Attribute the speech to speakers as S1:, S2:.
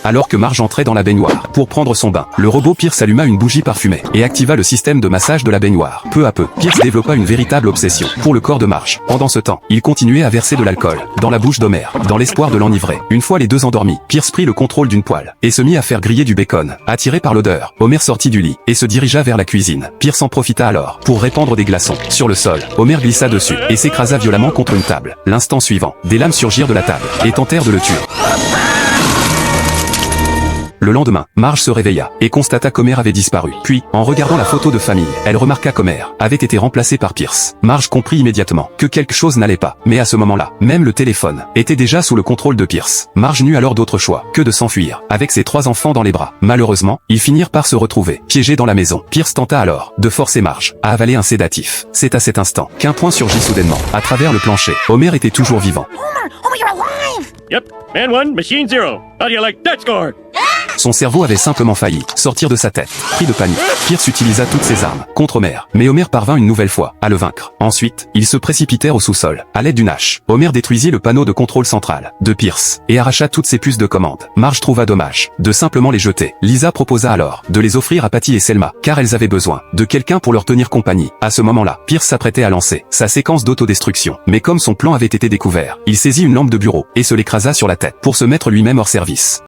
S1: alors que Marge entrait dans la baignoire pour prendre son bain. Le robot Pierce alluma une bougie parfumée et activa le système de massage de la baignoire. Peu à peu, Pierce développa une véritable obsession pour le corps de Marge. Pendant ce temps, il continuait à verser de l'alcool dans la bouche d'Homer, dans l'espoir de l'enivrer. Une fois les deux endormis, Pierce prit le contrôle d'une poêle et se mit à faire griller du bacon. Attiré par l'odeur, Homer sortit du lit et se dirigea vers la cuisine. Pierce en profita alors pour répandre des glaçons sur le sol. Homer glissa dessus et s'écrasa violemment contre une table. L'instant suivant, des lames surgirent de la table et tentèrent de le tuer. Le lendemain, Marge se réveilla et constata qu'Homer avait disparu. Puis, en regardant la photo de famille, elle remarqua qu'Homer avait été remplacé par Pierce. Marge comprit immédiatement que quelque chose n'allait pas. Mais à ce moment-là, même le téléphone était déjà sous le contrôle de Pierce. Marge n'eut alors d'autre choix que de s'enfuir avec ses 3 enfants dans les bras. Malheureusement, ils finirent par se retrouver piégés dans la maison. Pierce tenta alors de forcer Marge à avaler un sédatif. C'est à cet instant qu'un point surgit soudainement à travers le plancher. Homer était toujours vivant.
S2: Homer, you're alive!
S3: Yep, man 1, machine 0. How do you like that score?
S1: Son cerveau avait simplement failli sortir de sa tête. Pris de panique, Pierce utilisa toutes ses armes contre Homer. Mais Homer parvint une nouvelle fois à le vaincre. Ensuite, ils se précipitèrent au sous-sol à l'aide d'une hache. Homer détruisit le panneau de contrôle central de Pierce et arracha toutes ses puces de commande. Marge trouva dommage de simplement les jeter. Lisa proposa alors de les offrir à Patty et Selma car elles avaient besoin de quelqu'un pour leur tenir compagnie. À ce moment-là, Pierce s'apprêtait à lancer sa séquence d'autodestruction. Mais comme son plan avait été découvert, il saisit une lampe de bureau et se l'écrasa sur la tête pour se mettre lui-même hors service.